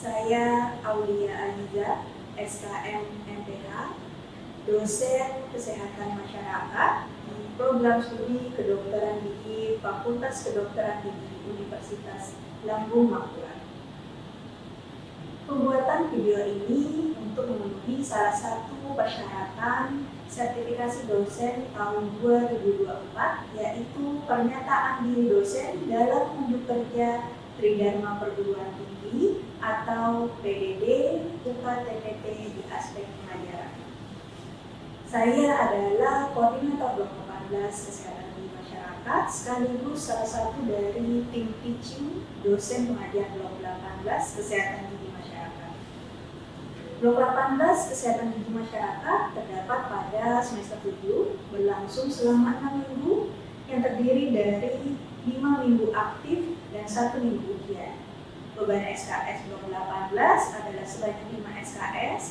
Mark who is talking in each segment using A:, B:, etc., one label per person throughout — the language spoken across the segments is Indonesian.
A: Saya Aulia Aliza, SKM MPH, dosen Kesehatan Masyarakat di Program Studi Kedokteran Gigi Fakultas Kedokteran Gigi Universitas Lambung Mangkurat. Pembuatan video ini untuk memenuhi salah satu persyaratan sertifikasi dosen tahun 2024, yaitu pernyataan diri dosen dalam unjuk kerja Tridharma Perguruan Tinggi atau PDD UKTPT di aspek pengajaran. Saya adalah koordinator blok 18 Kesehatan Gigi Masyarakat, sekaligus salah satu dari tim teaching dosen pengajar blok 18 Kesehatan Gigi Masyarakat. Blok 18 Kesehatan Gigi Masyarakat terdapat pada semester 7, berlangsung selama 6 minggu, yang terdiri dari 5 minggu aktif dan 1 minggu ujian. Beban SKS blok 18 adalah sebanyak 5 SKS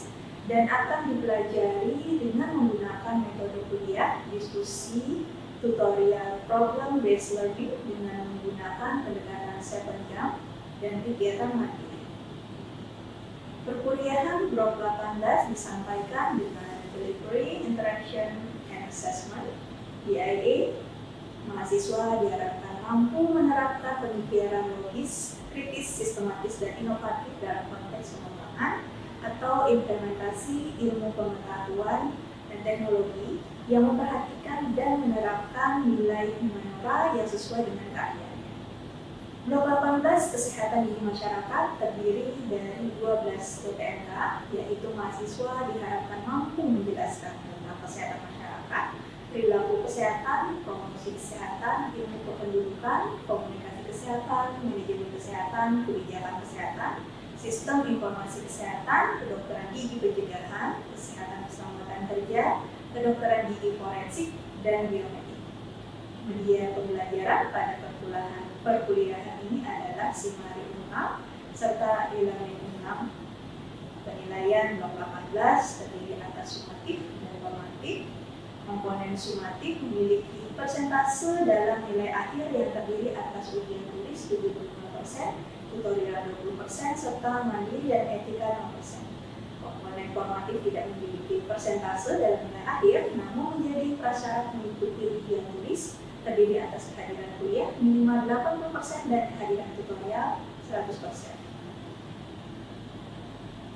A: dan akan dipelajari dengan menggunakan metode kuliah, diskusi, tutorial, problem based learning dengan menggunakan pendekatan 7 jam dan kegiatan mandiri. Perkuliahan blok 18 disampaikan dengan delivery, interaction, and assessment, DIA. Mahasiswa diharapkan mampu menerapkan pemikiran logis, kritis, sistematis, dan inovatif dalam konteks pengembangan atau implementasi ilmu pengetahuan dan teknologi yang memperhatikan dan menerapkan nilai humaniora yang sesuai dengan keahliannya. Blok 18 Kesehatan Gigi Masyarakat terdiri dari 12 PPMK, yaitu mahasiswa diharapkan mampu menjelaskan tentang kesehatan masyarakat, perilaku kesehatan, promosi kesehatan, ilmu kependudukan, komunikasi kesehatan, manajemen kesehatan, kebijakan kesehatan, sistem informasi kesehatan, kedokteran gigi pencegahan, kesehatan keselamatan kerja, kedokteran gigi forensik, dan biomedik. Media pembelajaran pada perkuliahan ini adalah SIMARI 6 serta e-learning 6. Penilaian blok 18 terdiri atas sumatif dan formatif. Komponen sumatif memiliki persentase dalam nilai akhir yang terdiri atas ujian tulis 75%, tutorial 20%, serta mandiri dan etika 6%. Komponen formatif tidak memiliki persentase dalam nilai akhir, namun menjadi prasyarat mengikuti ujian tulis terdiri atas kehadiran kuliah minimal 80% dan kehadiran tutorial 100%.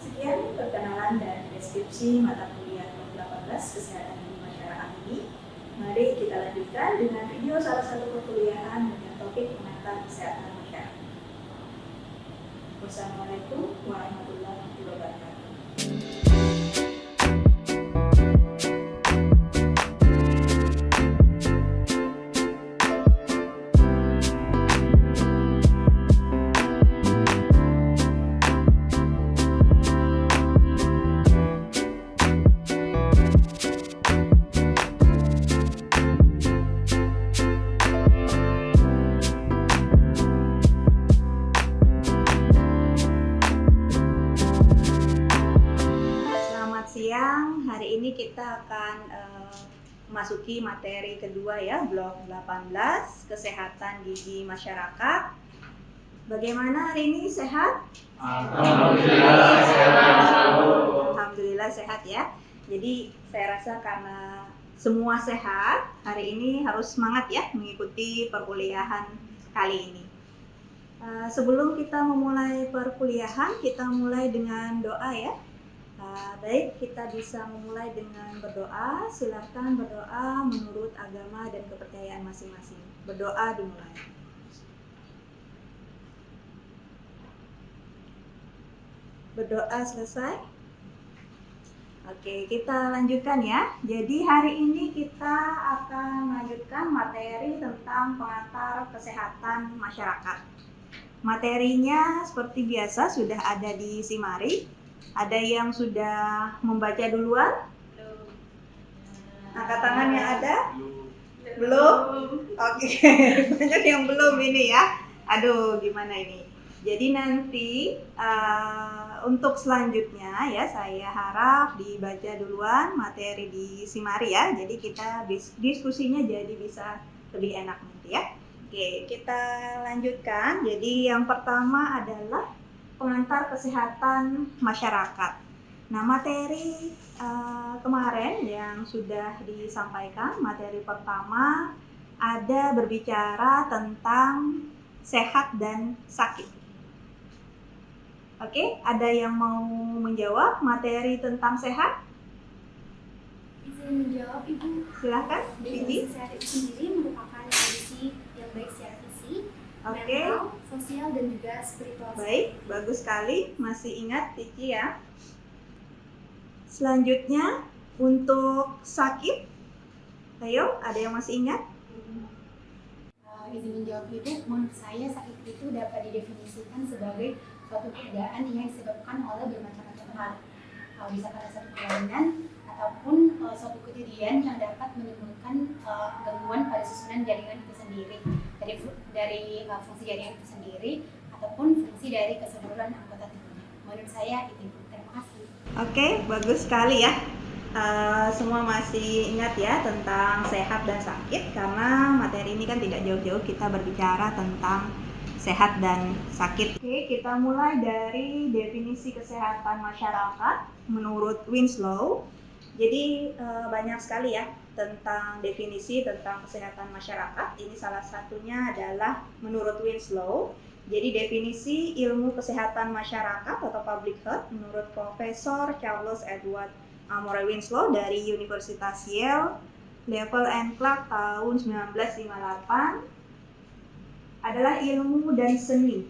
A: Sekian perkenalan dan deskripsi mata kuliah blok 18 Kesehatan Gigi Masyarakat ini. Mari kita lanjutkan dengan video salah satu perkuliahan dengan topik penata kesehatan masyarakat. Wassalamualaikum warahmatullahi wabarakatuh. Hari ini kita akan memasuki materi kedua ya, blok 18 Kesehatan Gigi Masyarakat. Bagaimana hari ini, sehat?
B: Alhamdulillah sehat.
A: Alhamdulillah sehat ya. Jadi saya rasa karena semua sehat, hari ini harus semangat ya mengikuti perkuliahan kali ini. Sebelum kita memulai perkuliahan, kita mulai dengan doa ya. Baik, kita bisa memulai dengan berdoa. Silakan berdoa menurut agama dan kepercayaan masing-masing. Berdoa dimulai. Berdoa selesai. Oke, kita lanjutkan ya. Jadi hari ini kita akan melanjutkan materi tentang pengantar kesehatan masyarakat. Materinya seperti biasa sudah ada di SIMARI. Ada yang sudah membaca duluan? Angkat tangan yang ada? Belum? Oke, banyak yang belum ini ya. Aduh, gimana ini? Jadi nanti untuk selanjutnya ya, saya harap dibaca duluan materi di SIMARI ya. Jadi kita diskusinya jadi bisa lebih enak nanti ya. Oke, kita lanjutkan. Jadi yang pertama adalah pengantar kesehatan masyarakat. Nah, materi kemarin yang sudah disampaikan, materi pertama ada berbicara tentang sehat dan sakit. Oke, ada yang mau menjawab materi tentang sehat?
C: Bisa menjawab, Ibu.
A: Silahkan,
C: Definisi sehat itu sendiri merupakan kondisi yang baik secara fisik, mental, sosial, dan juga spiritual.
A: Baik, bagus sekali. Masih ingat Cici ya. Selanjutnya, untuk sakit. Ayo, ada yang masih ingat?
C: Izin menjawab, Ibu. Menurut saya sakit itu dapat didefinisikan sebagai suatu keadaan yang disebabkan oleh bermacam-macam hal. Bisa pada suatu kelainan ataupun suatu kejadian yang dapat menimbulkan gangguan pada susunan jaringan itu sendiri, dari fungsi jaringan itu sendiri ataupun fungsi dari keseluruhan anggota tubuhnya. Menurut saya itu. Terima kasih.
A: Oke, bagus sekali ya. Semua masih ingat ya tentang sehat dan sakit, karena materi ini kan tidak jauh-jauh kita berbicara tentang sehat dan sakit. Oke, kita mulai dari definisi kesehatan masyarakat menurut Winslow. Jadi banyak sekali ya tentang definisi tentang kesehatan masyarakat. Ini salah satunya adalah menurut Winslow. Jadi definisi ilmu kesehatan masyarakat atau public health menurut Profesor Charles Edward Amory Winslow dari Universitas Yale, Level and Clark tahun 1958 adalah ilmu dan seni.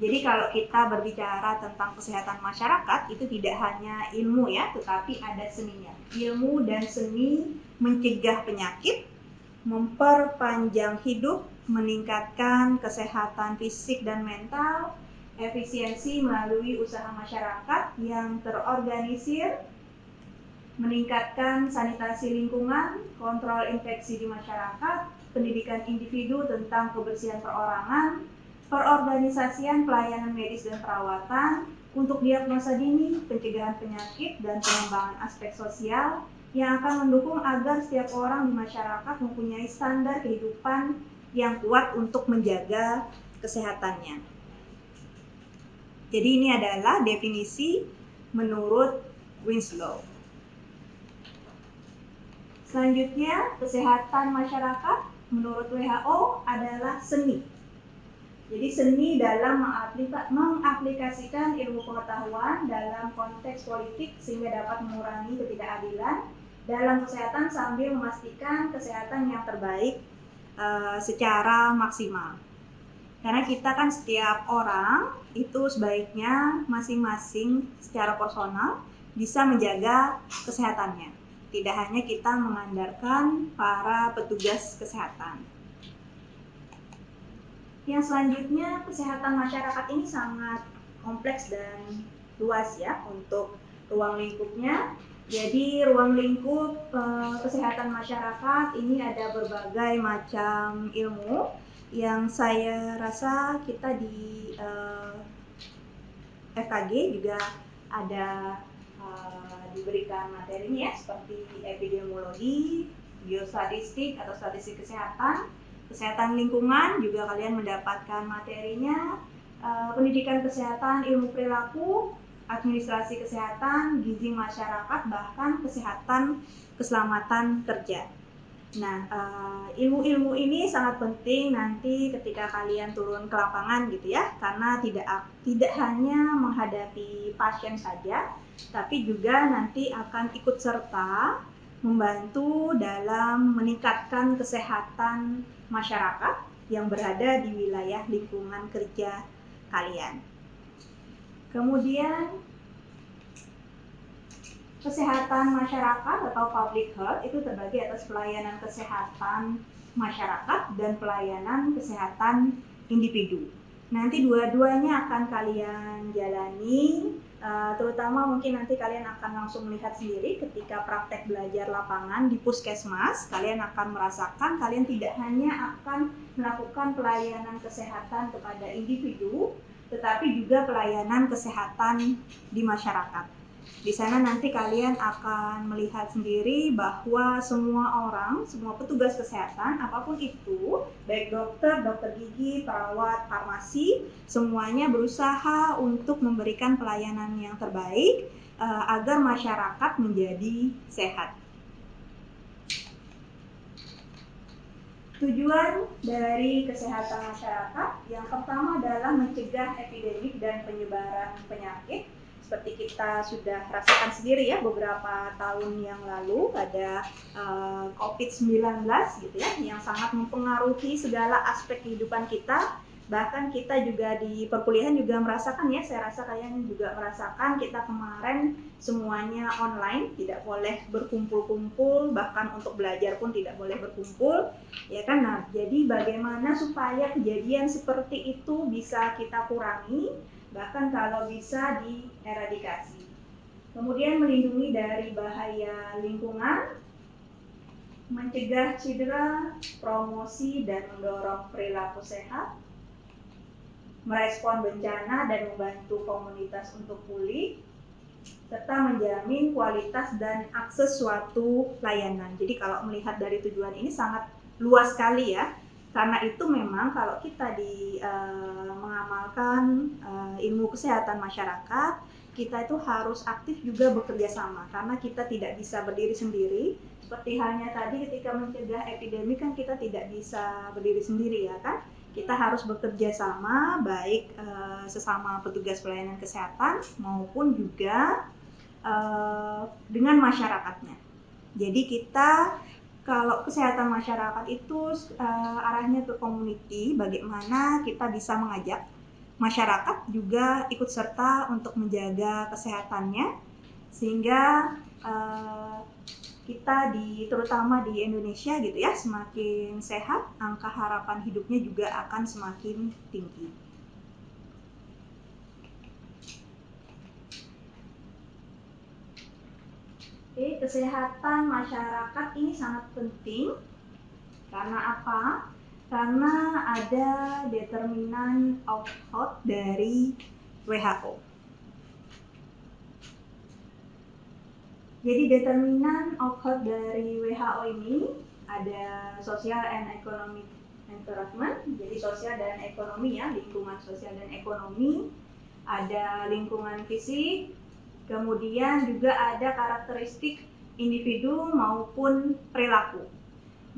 A: Jadi kalau kita berbicara tentang kesehatan masyarakat itu tidak hanya ilmu ya, tetapi ada seninya. Ilmu dan seni mencegah penyakit, memperpanjang hidup, meningkatkan kesehatan fisik dan mental, efisiensi melalui usaha masyarakat yang terorganisir, meningkatkan sanitasi lingkungan, kontrol infeksi di masyarakat, pendidikan individu tentang kebersihan perorangan, perorganisasian pelayanan medis dan perawatan, untuk diagnosa dini, pencegahan penyakit, dan pengembangan aspek sosial yang akan mendukung agar setiap orang di masyarakat mempunyai standar kehidupan yang kuat untuk menjaga kesehatannya. Jadi ini adalah definisi menurut Winslow. Selanjutnya, kesehatan masyarakat menurut WHO adalah seni. Jadi seni dalam mengaplikasikan ilmu pengetahuan dalam konteks politik sehingga dapat mengurangi ketidakadilan dalam kesehatan sambil memastikan kesehatan yang terbaik secara maksimal. Karena kita kan setiap orang itu sebaiknya masing-masing secara personal bisa menjaga kesehatannya. Tidak hanya kita mengandalkan para petugas kesehatan. Yang selanjutnya, kesehatan masyarakat ini sangat kompleks dan luas ya untuk ruang lingkupnya. Jadi ruang lingkup kesehatan masyarakat ini ada berbagai macam ilmu yang saya rasa kita di FKG juga ada diberikan materinya ya, seperti epidemiologi, biostatistik atau statistik kesehatan, kesehatan lingkungan juga kalian mendapatkan materinya, pendidikan kesehatan, ilmu perilaku, administrasi kesehatan, gizi masyarakat, bahkan kesehatan keselamatan kerja. Nah, ilmu-ilmu ini sangat penting nanti ketika kalian turun ke lapangan gitu ya, karena tidak hanya menghadapi pasien saja, tapi juga nanti akan ikut serta membantu dalam meningkatkan kesehatan masyarakat yang berada di wilayah lingkungan kerja kalian. Kemudian kesehatan masyarakat atau public health itu terbagi atas pelayanan kesehatan masyarakat dan pelayanan kesehatan individu. Nanti dua-duanya akan kalian jalani, terutama mungkin nanti kalian akan langsung melihat sendiri ketika praktek belajar lapangan di puskesmas. Kalian akan merasakan kalian tidak hanya akan melakukan pelayanan kesehatan kepada individu, tetapi juga pelayanan kesehatan di masyarakat. Di sana nanti kalian akan melihat sendiri bahwa semua orang, semua petugas kesehatan, apapun itu, baik dokter, dokter gigi, perawat, farmasi, semuanya berusaha untuk memberikan pelayanan yang terbaik agar masyarakat menjadi sehat. Tujuan dari kesehatan masyarakat yang pertama adalah mencegah epidemik dan penyebaran penyakit. Seperti kita sudah rasakan sendiri ya beberapa tahun yang lalu ada COVID-19 gitu ya, yang sangat mempengaruhi segala aspek kehidupan kita. Bahkan kita juga di perkuliahan juga merasakan ya, saya rasa kalian juga merasakan, kita kemarin semuanya online, tidak boleh berkumpul-kumpul, bahkan untuk belajar pun tidak boleh berkumpul, ya kan? Nah, jadi bagaimana supaya kejadian seperti itu bisa kita kurangi, bahkan kalau bisa dieradikasi. Kemudian melindungi dari bahaya lingkungan, mencegah cedera, promosi dan mendorong perilaku sehat, merespon bencana dan membantu komunitas untuk pulih, serta menjamin kualitas dan akses suatu layanan. Jadi kalau melihat dari tujuan ini sangat luas sekali ya. Karena itu memang kalau kita mengamalkan ilmu kesehatan masyarakat, kita itu harus aktif juga bekerja sama. Karena kita tidak bisa berdiri sendiri. Seperti halnya tadi ketika mencegah epidemi kan kita tidak bisa berdiri sendiri ya kan. Kita harus bekerja sama baik sesama petugas pelayanan kesehatan maupun juga dengan masyarakatnya. Jadi kita kalau kesehatan masyarakat itu arahnya ke community, bagaimana kita bisa mengajak masyarakat juga ikut serta untuk menjaga kesehatannya, sehingga kita terutama di Indonesia gitu ya, semakin sehat, angka harapan hidupnya juga akan semakin tinggi. Oke, kesehatan masyarakat ini sangat penting. Karena apa? Karena ada determinan of health dari WHO. Jadi determinan of health dari WHO ini ada social and economic environment, jadi sosial dan ekonomi ya, lingkungan sosial dan ekonomi, ada lingkungan fisik, kemudian juga ada karakteristik individu maupun perilaku.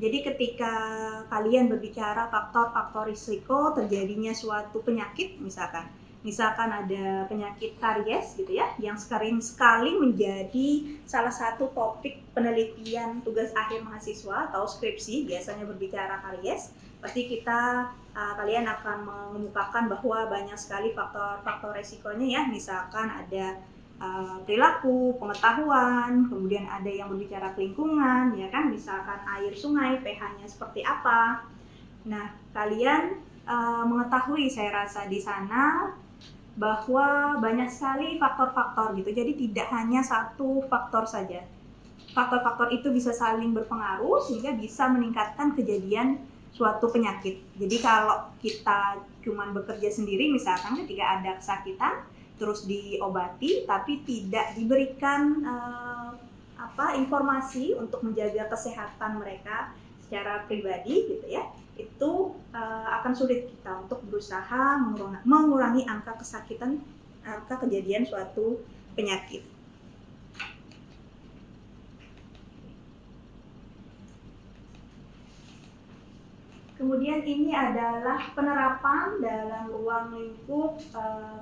A: Jadi ketika kalian berbicara faktor-faktor risiko terjadinya suatu penyakit, misalkan ada penyakit karies gitu ya, yang sering sekali menjadi salah satu topik penelitian tugas akhir mahasiswa atau skripsi, biasanya berbicara karies, pasti kalian akan mengemukakan bahwa banyak sekali faktor-faktor risikonya ya, misalkan ada perilaku, pengetahuan, kemudian ada yang berbicara lingkungan, ya kan, misalkan air sungai, pH-nya seperti apa. Nah, kalian mengetahui saya rasa di sana bahwa banyak sekali faktor-faktor gitu, jadi tidak hanya satu faktor saja. Faktor-faktor itu bisa saling berpengaruh sehingga bisa meningkatkan kejadian suatu penyakit. Jadi kalau kita cuma bekerja sendiri, misalkan ketika ada kesakitan, terus diobati tapi tidak diberikan informasi untuk menjaga kesehatan mereka secara pribadi gitu ya, itu akan sulit kita untuk berusaha mengurangi angka kesakitan, angka kejadian suatu penyakit. Kemudian ini adalah penerapan dalam ruang lingkup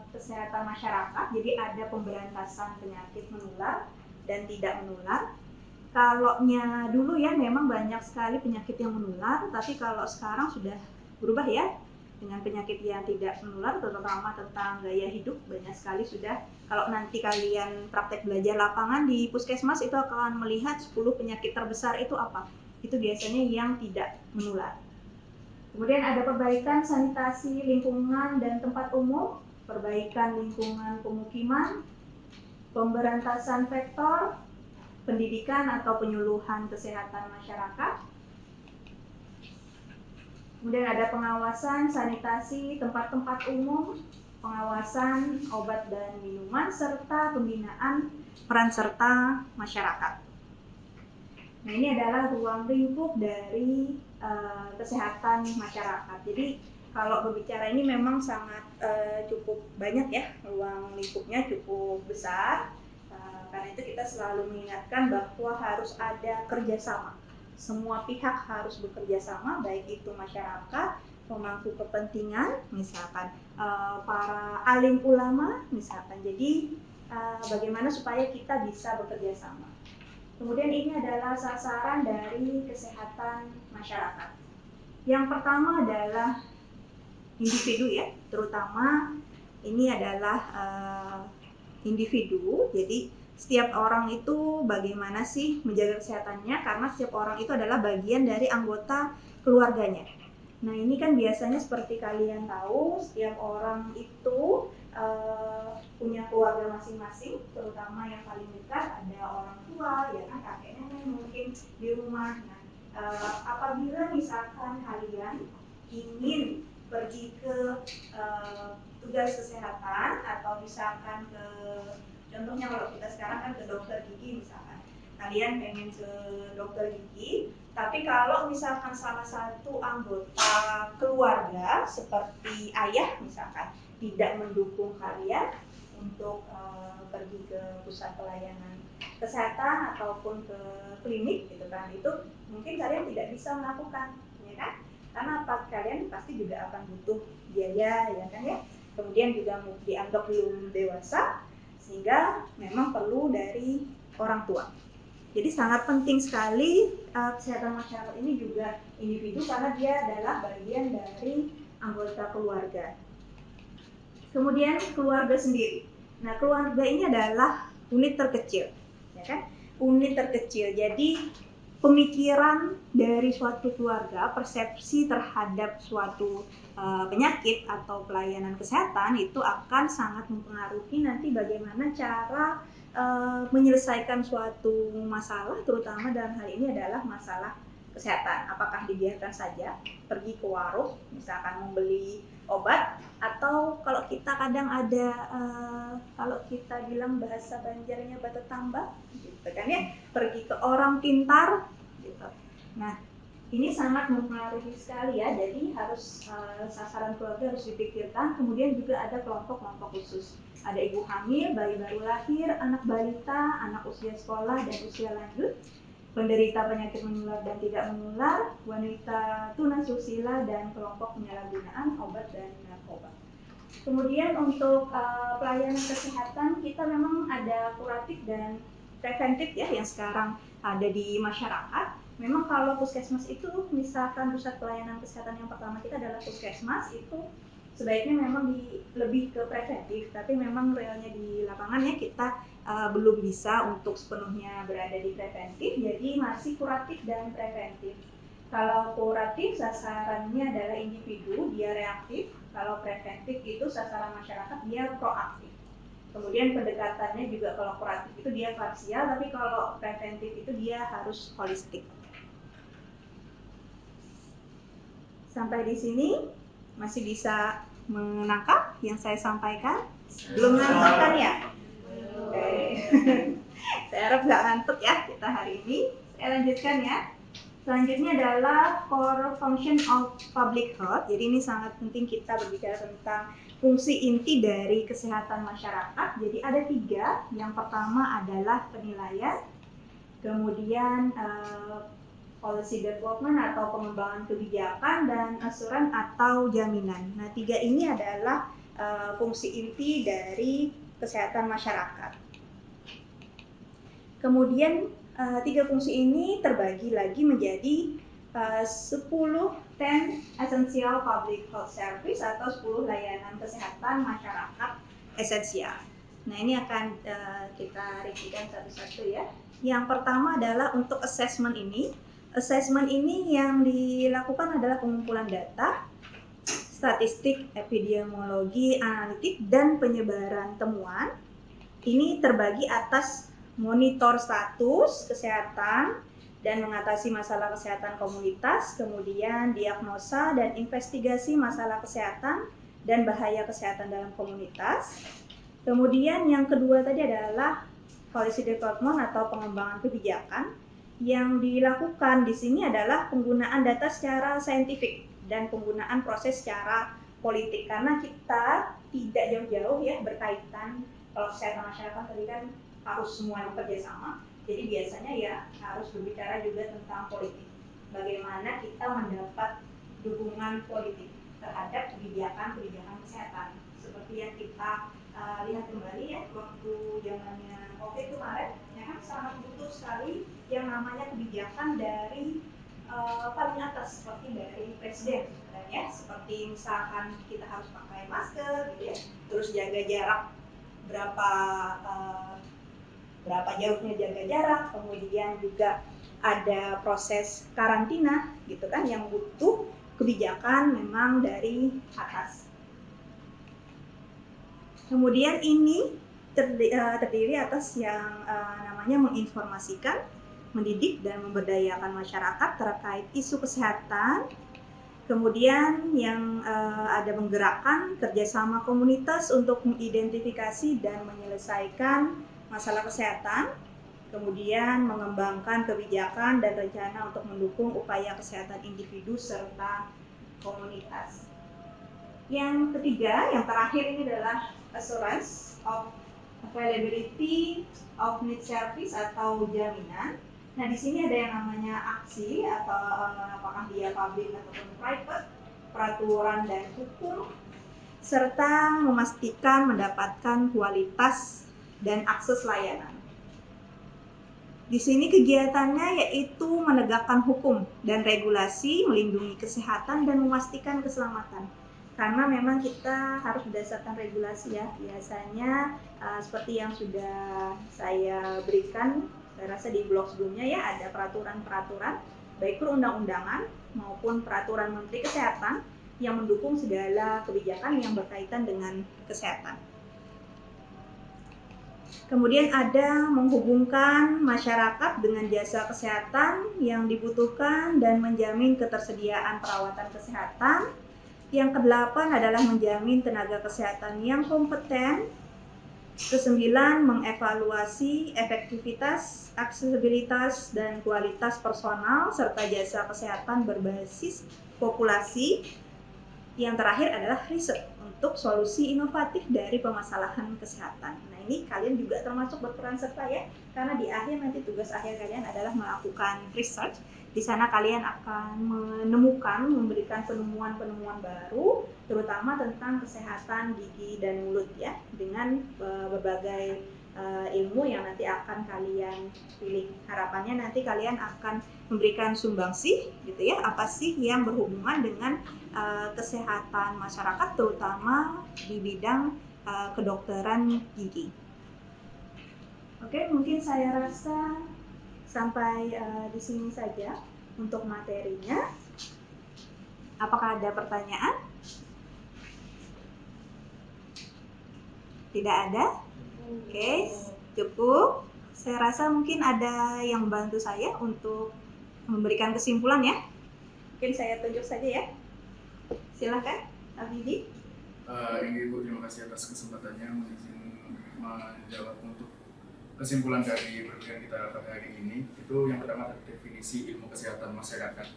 A: kesehatan masyarakat. Jadi ada pemberantasan penyakit menular dan tidak menular. Kalaunya dulu ya memang banyak sekali penyakit yang menular, tapi kalau sekarang sudah berubah ya dengan penyakit yang tidak menular, terutama tentang gaya hidup banyak sekali sudah. Kalau nanti kalian praktek belajar lapangan di puskesmas itu akan melihat 10 penyakit terbesar itu apa. Itu biasanya yang tidak menular. Kemudian ada perbaikan sanitasi lingkungan dan tempat umum, perbaikan lingkungan pemukiman, pemberantasan vektor, pendidikan atau penyuluhan kesehatan masyarakat. Kemudian ada pengawasan sanitasi tempat-tempat umum, pengawasan obat dan minuman, serta pembinaan peran serta masyarakat. Nah, ini adalah ruang lingkup dari kesehatan masyarakat. Jadi kalau berbicara ini memang sangat cukup banyak ya, ruang lingkupnya cukup besar. Karena itu kita selalu mengingatkan bahwa harus ada kerjasama. Semua pihak harus bekerja sama, baik itu masyarakat, pemangku kepentingan, misalkan para alim ulama, misalkan. Jadi bagaimana supaya kita bisa bekerja sama. Kemudian ini adalah sasaran dari kesehatan masyarakat. Yang pertama adalah individu ya, terutama ini adalah individu. Jadi setiap orang itu bagaimana sih menjaga kesehatannya, karena setiap orang itu adalah bagian dari anggota keluarganya. Nah, ini kan biasanya seperti kalian tahu, setiap orang itu punya keluarga masing-masing, terutama yang paling dekat ada orang tua, ya kan, kakek nenek mungkin di rumah. Nah, apabila misalkan kalian ingin pergi ke tugas kesehatan atau misalkan ke, contohnya kalau kita sekarang kan ke dokter gigi misalkan, kalian pengen ke dokter gigi, tapi kalau misalkan salah satu anggota keluarga seperti ayah misalkan tidak mendukung kalian untuk pergi ke pusat pelayanan kesehatan ataupun ke klinik gitu kan, itu mungkin kalian tidak bisa melakukan, ya kan? Karena kalian pasti juga akan butuh biaya, ya kan ya? Kemudian juga dianggap belum dewasa, sehingga memang perlu dari orang tua. Jadi sangat penting sekali kesehatan masyarakat ini juga individu, karena dia adalah bagian dari anggota keluarga. Kemudian keluarga sendiri. Nah, keluarga ini adalah unit terkecil, ya kan? Unit terkecil. Jadi pemikiran dari suatu keluarga, persepsi terhadap suatu penyakit atau pelayanan kesehatan itu akan sangat mempengaruhi nanti bagaimana cara menyelesaikan suatu masalah, terutama dalam hal ini adalah masalah kesehatan. Apakah dibiarkan saja pergi ke warung, misalkan membeli obat, atau kalau kita kadang ada kalau kita bilang bahasa Banjarnya batu tambak, gitu kan ya, pergi ke orang pintar, gitu. Nah, ini sangat mempengaruhi sekali ya. Jadi harus sasaran keluarga harus dipikirkan. Kemudian juga ada kelompok-kelompok khusus. Ada ibu hamil, bayi baru lahir, anak balita, anak usia sekolah dan usia lanjut, penderita penyakit menular dan tidak menular, wanita tunasusila, dan kelompok penyalahgunaan obat dan narkoba. Kemudian untuk pelayanan kesehatan kita memang ada kuratif dan preventif ya, yang sekarang ada di masyarakat. Memang kalau puskesmas itu, misalkan pusat pelayanan kesehatan yang pertama kita adalah puskesmas, itu sebaiknya memang lebih ke preventif, tapi memang realnya di lapangannya kita belum bisa untuk sepenuhnya berada di preventif, jadi masih kuratif dan preventif. Kalau kuratif sasarannya adalah individu, dia reaktif. Kalau preventif itu sasaran masyarakat, dia proaktif. Kemudian pendekatannya juga kalau kuratif itu dia parsial, tapi kalau preventif itu dia harus holistik. Sampai di sini masih bisa menangkap yang saya sampaikan? Belum ngantuk kan ya? Saya harap nggak ngantuk ya kita hari ini. Saya lanjutkan ya. Selanjutnya adalah core function of public health. Jadi ini sangat penting kita berbicara tentang fungsi inti dari kesehatan masyarakat. Jadi ada 3. Yang pertama adalah penilaian, kemudian policy development atau pengembangan kebijakan, dan asuran atau jaminan. Nah, 3 ini adalah fungsi inti dari kesehatan masyarakat. Kemudian 3 fungsi ini terbagi lagi menjadi 10 essential public health service atau 10 layanan kesehatan masyarakat esensial. Nah, ini akan kita rincikan satu-satu ya. Yang pertama adalah untuk assessment ini. Assessment ini yang dilakukan adalah pengumpulan data, statistik, epidemiologi, analitik, dan penyebaran temuan. Ini terbagi atas monitor status kesehatan dan mengatasi masalah kesehatan komunitas, kemudian diagnosa dan investigasi masalah kesehatan, dan bahaya kesehatan dalam komunitas. Kemudian yang kedua tadi adalah policy development atau pengembangan kebijakan. Yang dilakukan di sini adalah penggunaan data secara saintifik dan penggunaan proses secara politik, karena kita tidak jauh-jauh ya berkaitan. Kalau kesehatan masyarakat tadi kan harus semua bekerja sama, jadi biasanya ya harus berbicara juga tentang politik. Bagaimana kita mendapat dukungan politik terhadap kebijakan kesehatan, seperti yang kita lihat kembali ya waktu zamannya COVID kemarin, ya kan sangat butuh sekali yang namanya kebijakan dari paling atas, seperti dari presiden, dan ya seperti misalkan kita harus pakai masker gitu ya, terus jaga jarak berapa jauhnya jaga jarak, kemudian juga ada proses karantina gitu kan, yang butuh kebijakan memang dari atas. Kemudian ini terdiri atas yang namanya menginformasikan, mendidik dan memberdayakan masyarakat terkait isu kesehatan. Kemudian yang ada menggerakkan kerjasama komunitas untuk mengidentifikasi dan menyelesaikan masalah kesehatan. Kemudian mengembangkan kebijakan dan rencana untuk mendukung upaya kesehatan individu serta komunitas. Yang ketiga, yang terakhir ini adalah assurance of availability of need service atau jaminan. Nah, di sini ada yang namanya aksi atau apakah dia public ataupun private, peraturan dan hukum, serta memastikan mendapatkan kualitas dan akses layanan. Di sini kegiatannya yaitu menegakkan hukum dan regulasi, melindungi kesehatan dan memastikan keselamatan. Karena memang kita harus berdasarkan regulasi ya, biasanya seperti yang sudah saya berikan, saya rasa di blog sebelumnya ya, ada peraturan-peraturan baik perundang-undangan maupun peraturan Menteri Kesehatan yang mendukung segala kebijakan yang berkaitan dengan kesehatan. Kemudian ada menghubungkan masyarakat dengan jasa kesehatan yang dibutuhkan dan menjamin ketersediaan perawatan kesehatan. Yang kedelapan adalah menjamin tenaga kesehatan yang kompeten. Kesembilan, mengevaluasi efektivitas, aksesibilitas, dan kualitas personal serta jasa kesehatan berbasis populasi. Yang terakhir adalah riset untuk solusi inovatif dari permasalahan kesehatan. Nah, ini kalian juga termasuk berperan serta ya, karena di akhir nanti tugas akhir kalian adalah melakukan research. Di sana kalian akan menemukan, memberikan penemuan-penemuan baru, terutama tentang kesehatan gigi dan mulut ya, dengan berbagai ilmu yang nanti akan kalian pilih. Harapannya nanti kalian akan memberikan sumbangsih gitu ya, apa sih yang berhubungan dengan kesehatan masyarakat, terutama di bidang kedokteran gigi. Oke, mungkin saya rasa sampai di sini saja untuk materinya. Apakah ada pertanyaan? Tidak ada? Oke, cukup. Saya rasa mungkin ada yang membantu saya untuk memberikan kesimpulan ya. Mungkin saya tunjuk saja ya. Silakan, Abidi.
B: Ibu, terima kasih atas kesempatannya menjawab untuk kesimpulan dari perbincangan kita pada hari ini. Itu yang pertama, definisi ilmu kesehatan masyarakat.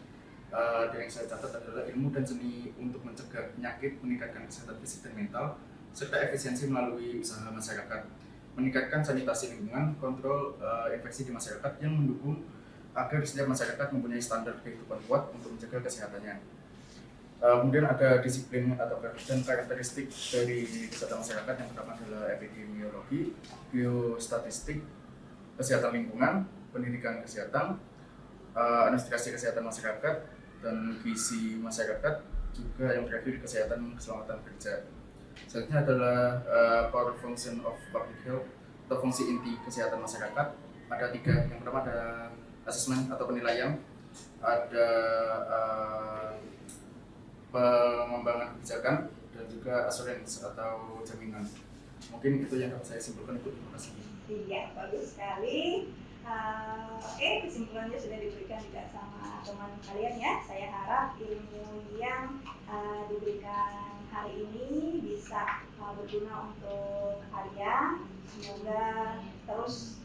B: Yang saya catat adalah ilmu dan seni untuk mencegah penyakit, meningkatkan kesehatan fisik dan mental, serta efisiensi melalui usaha masyarakat, meningkatkan sanitasi lingkungan, kontrol infeksi di masyarakat yang mendukung agar setiap masyarakat mempunyai standar kehidupan kuat untuk menjaga kesehatannya. Kemudian ada disiplin atau dan karakteristik dari kesehatan masyarakat. Yang pertama adalah epidemiologi, biostatistik, kesehatan lingkungan, pendidikan kesehatan, administrasi kesehatan masyarakat, dan gizi masyarakat, juga yang terakhir kesehatan keselamatan kerja. Selanjutnya adalah core function of public health atau fungsi inti kesehatan masyarakat. Ada tiga. Yang pertama ada assessment atau penilaian, ada pengembangan kebijakan, dan juga assurance atau jaminan. Mungkin itu yang dapat saya simpulkan, Ibu. Terima kasih.
A: Iya, bagus sekali. Kesimpulannya sudah diberikan juga sama teman kalian ya. Saya harap ilmu yang diberikan hari ini bisa berguna untuk kalian. Semoga terus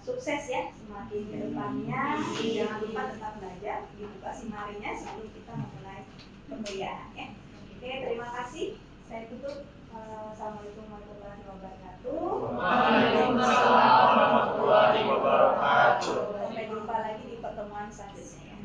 A: sukses ya semakin ke depannya. Jangan lupa tetap belajar, dibuka simarinya sebelum kita memulai pembelajaran ya. Oke, terima kasih. Saya tutup. Assalamualaikum warahmatullahi wabarakatuh.
D: Waalaikumsalam warahmatullahi wabarakatuh.
A: Sampai jumpa lagi di pertemuan selanjutnya ya.